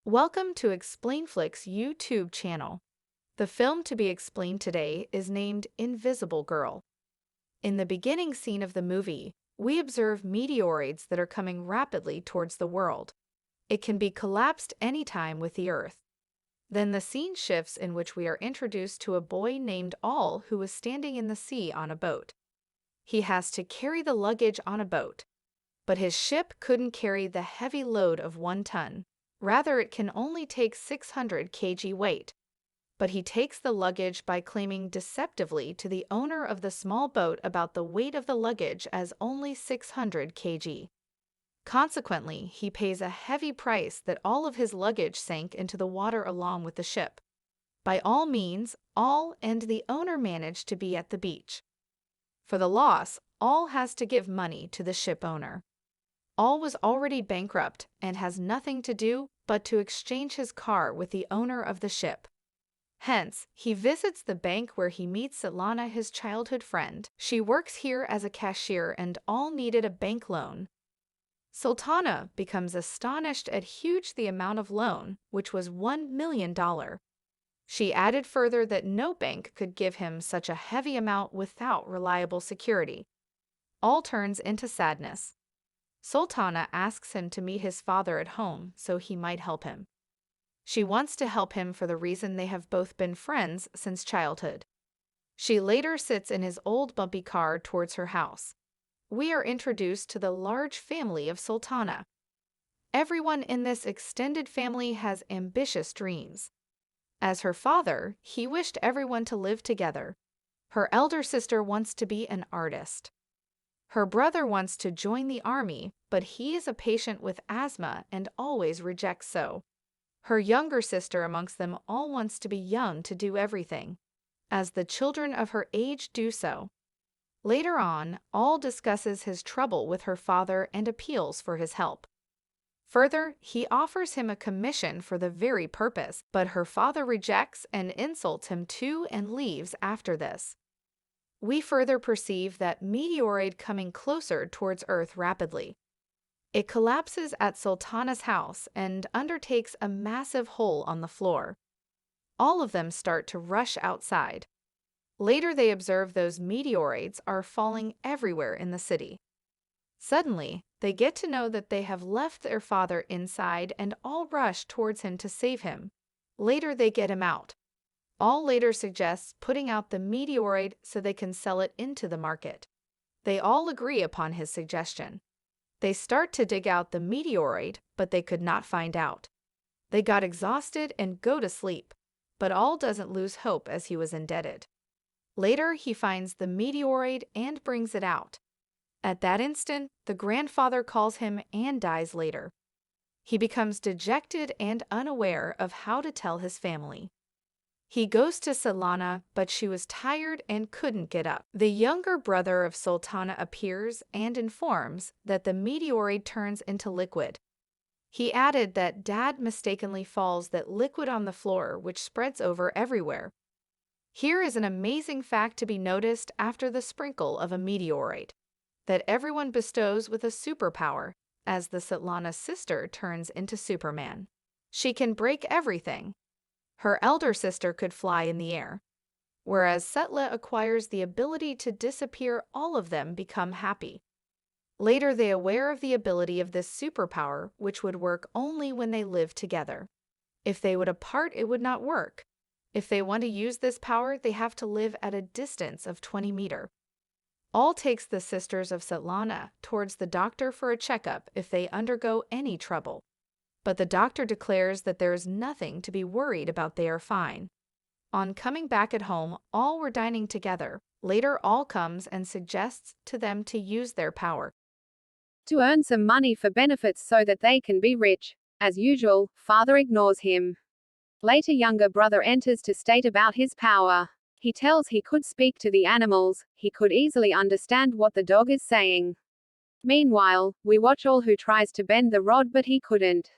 Welcome to Explainflix YouTube channel. The film to be explained today is named Invisible Girl. In the beginning scene of the movie, we observe meteoroids that are coming rapidly towards the world. It can be collapsed anytime with the Earth. Then the scene shifts in which we are introduced to a boy named All who is standing in the sea on a boat. He has to carry the luggage on a boat, but his ship couldn't carry the heavy load of 1 ton. Rather, it can only take 600 kg weight. But he takes the luggage by claiming deceptively to the owner of the small boat about the weight of the luggage as only 600 kg. Consequently, he pays a heavy price that all of his luggage sank into the water along with the ship. By all means, All and the owner manage to be at the beach. For the loss, All has to give money to the ship owner. All was already bankrupt and has nothing to do but to exchange his car with the owner of the ship. Hence, he visits the bank where he meets Svetlana, his childhood friend. She works here as a cashier and All needed a bank loan. Sultana becomes astonished at the amount of loan, which was $1 million. She added further that no bank could give him such a heavy amount without reliable security. All turns into sadness. Sultana asks him to meet his father at home so he might help him. She wants to help him for the reason they have both been friends since childhood. She later sits in his old bumpy car towards her house. We are introduced to the large family of Sultana. Everyone in this extended family has ambitious dreams. As her father, he wished everyone to live together. Her elder sister wants to be an artist. Her brother wants to join the army, but he is a patient with asthma and always rejects so. Her younger sister amongst them all wants to be young to do everything, as the children of her age do so. Later on, All discusses his trouble with her father and appeals for his help. Further, he offers him a commission for the very purpose, but her father rejects and insults him too and leaves after this. We further perceive that meteoroid coming closer towards Earth rapidly. It collapses at Sultana's house and undertakes a massive hole on the floor. All of them start to rush outside. Later they observe those meteoroids are falling everywhere in the city. Suddenly, they get to know that they have left their father inside and all rush towards him to save him. Later they get him out. All later suggests putting out the meteoroid so they can sell it into the market. They all agree upon his suggestion. They start to dig out the meteoroid, but they could not find out. They got exhausted and go to sleep, but All doesn't lose hope as he was indebted. Later, he finds the meteoroid and brings it out. At that instant, the grandfather calls him and dies later. He becomes dejected and unaware of how to tell his family. He goes to Svetlana, but she was tired and couldn't get up. The younger brother of Sultana appears and informs that the meteoroid turns into liquid. He added that Dad mistakenly falls that liquid on the floor, which spreads over everywhere. Here is an amazing fact to be noticed after the sprinkle of a meteoroid, that everyone bestows with a superpower, as the Svetlana's sister turns into Superman. She can break everything. Her elder sister could fly in the air, whereas Setla acquires the ability to disappear. All of them become happy. Later they are aware of the ability of this superpower, which would work only when they live together. If they would apart, it would not work. If they want to use this power, they have to live at a distance of 20 meters. All takes the sisters of Svetlana towards the doctor for a checkup if they undergo any trouble. But the doctor declares that there is nothing to be worried about, they are fine. On coming back at home, all were dining together. Later, All comes and suggests to them to use their power to earn some money for benefits so that they can be rich. As usual, father ignores him. Later, younger brother enters to state about his power. He tells he could speak to the animals, he could easily understand what the dog is saying. Meanwhile, we watch All who tries to bend the rod but he couldn't.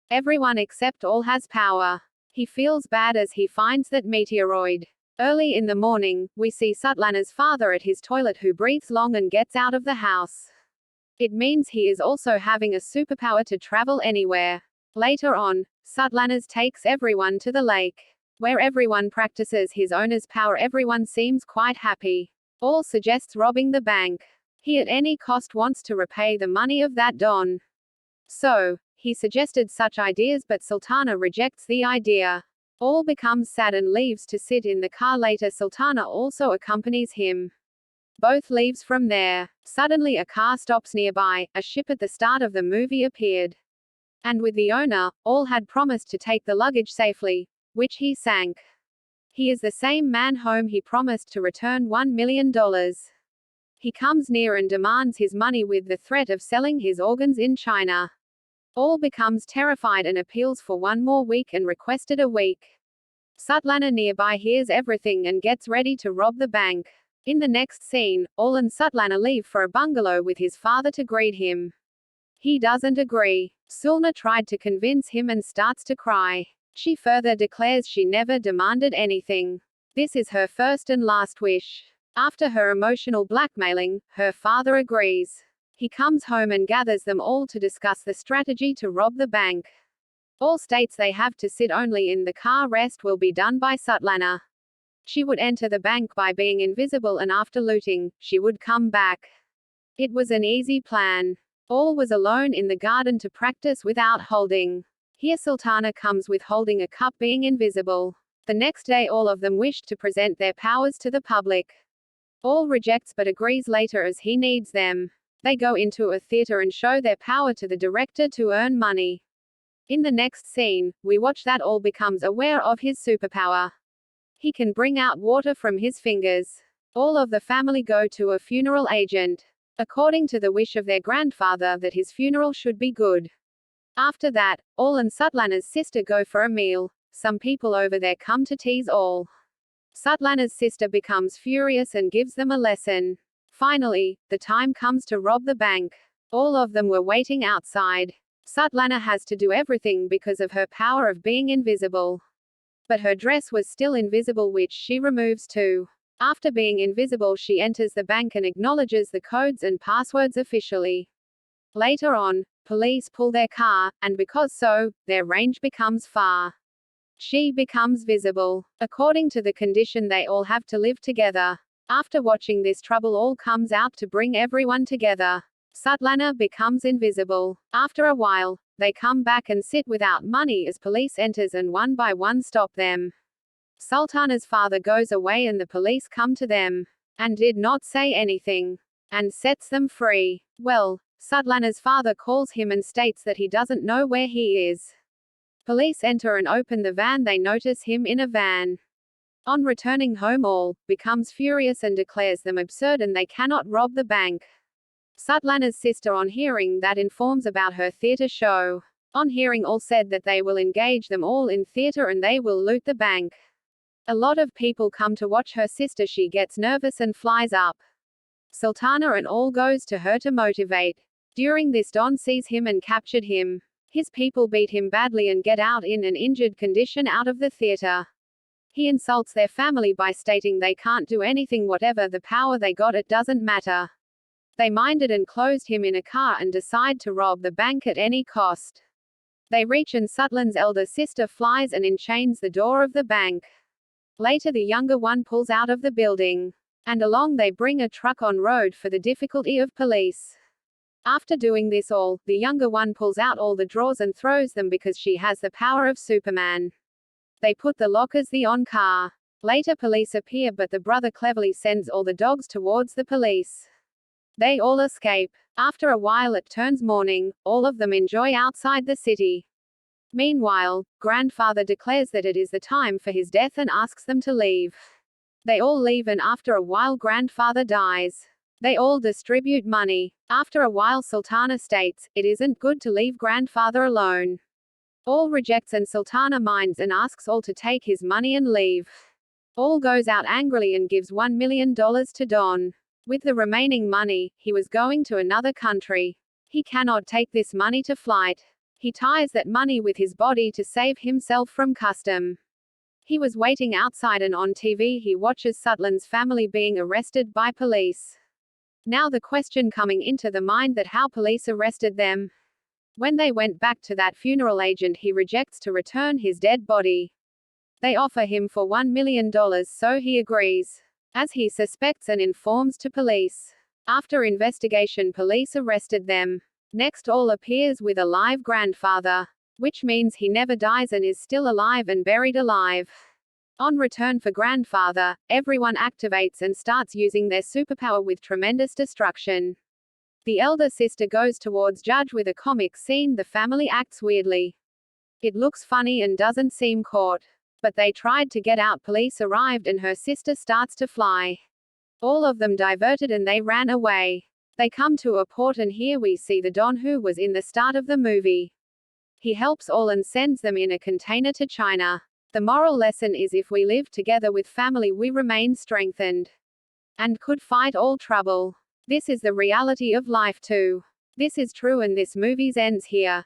Everyone except All has power. He feels bad as he finds that meteoroid. Early in the morning, we see Svetlana's father at his toilet who breathes long and gets out of the house. It means he is also having a superpower to travel anywhere. Later on, Sutlanas takes everyone to the lake, where everyone practices his owner's power. Everyone seems quite happy. All suggests robbing the bank. He at any cost wants to repay the money of that Don. So, he suggested such ideas, but Sultana rejects the idea. All becomes sad and leaves to sit in the car. Later, Sultana also accompanies him. Both leaves from there. Suddenly a car stops nearby. A ship at the start of the movie appeared. And with the owner, all had promised to take the luggage safely, which he sank. He is the same man whom he promised to return $1 million. He comes near and demands his money with the threat of selling his organs in China. All becomes terrified and appeals for one more week and requested a week. Sutlana nearby hears everything and gets ready to rob the bank. In the next scene, All and Sutlana leave for a bungalow with his father to greet him. He doesn't agree. Sulna tried to convince him and starts to cry. She further declares she never demanded anything. This is her first and last wish. After her emotional blackmailing, her father agrees. He comes home and gathers them all to discuss the strategy to rob the bank. All states they have to sit only in the car. Rest will be done by Sutlana. She would enter the bank by being invisible, and after looting, she would come back. It was an easy plan. All was alone in the garden to practice without holding. Here Sultana comes with holding a cup, being invisible. The next day all of them wished to present their powers to the public. All rejects but agrees later as he needs them. They go into a theater and show their power to the director to earn money. In the next scene, we watch that All becomes aware of his superpower. He can bring out water from his fingers. All of the family go to a funeral agent, according to the wish of their grandfather that his funeral should be good. After that, All and Sutlana's sister go for a meal. Some people over there come to tease All. Sutlana's sister becomes furious and gives them a lesson. Finally, the time comes to rob the bank. All of them were waiting outside. Sutlana has to do everything because of her power of being invisible. But her dress was still invisible, which she removes too. After being invisible, she enters the bank and acknowledges the codes and passwords officially. Later on, police pull their car, and because so, their range becomes far. She becomes visible. According to the condition, they all have to live together. After watching this, trouble all comes out to bring everyone together. Sutlana becomes invisible. After a while, they come back and sit without money as police enters and one by one stop them. Sultana's father goes away and the police come to them, and did not say anything, and sets them free. Well, Sutlana's father calls him and states that he doesn't know where he is. Police enter and open the van. They notice him in a van. On returning home, All becomes furious and declares them absurd and they cannot rob the bank. Sutlana's sister, on hearing that, informs about her theater show. On hearing, All said that they will engage them all in theater and they will loot the bank. A lot of people come to watch her sister. She gets nervous and flies up. Sultana and All goes to her to motivate. During this, Don sees him and captured him. His people beat him badly and get out in an injured condition out of the theater. He insults their family by stating they can't do anything. Whatever the power they got, it doesn't matter. They minded and closed him in a car and decide to rob the bank at any cost. They reach and Sutlan's elder sister flies and enchains the door of the bank. Later the younger one pulls out of the building. And along they bring a truck on road for the difficulty of police. After doing this all, the younger one pulls out all the drawers and throws them because she has the power of Superman. They put the lock as the on car. Later police appear but the brother cleverly sends all the dogs towards the police. They all escape. After a while it turns morning. All of them enjoy outside the city. Meanwhile, grandfather declares that it is the time for his death and asks them to leave. They all leave and after a while grandfather dies. They all distribute money. After a while Sultana states, it isn't good to leave grandfather alone. All rejects and Sultana minds and asks All to take his money and leave. All goes out angrily and gives $1 million to Don. With the remaining money, he was going to another country. He cannot take this money to flight. He ties that money with his body to save himself from custom. He was waiting outside and on TV he watches Sutlan's family being arrested by police. Now the question coming into the mind that how police arrested them. When they went back to that funeral agent, he rejects to return his dead body. They offer him for $1 million, so he agrees, as he suspects and informs to police. After investigation, police arrested them. Next, All appears with a live grandfather, which means he never dies and is still alive and buried alive. On return for grandfather, everyone activates and starts using their superpower with tremendous destruction. The elder sister goes towards Judge with a comic scene. The family acts weirdly. It looks funny and doesn't seem caught. But they tried to get out. Police arrived and her sister starts to fly. All of them diverted and they ran away. They come to a port and here we see the Don who was in the start of the movie. He helps all and sends them in a container to China. The moral lesson is if we live together with family we remain strengthened. And could fight all trouble. This is the reality of life too. This is true and this movie ends here.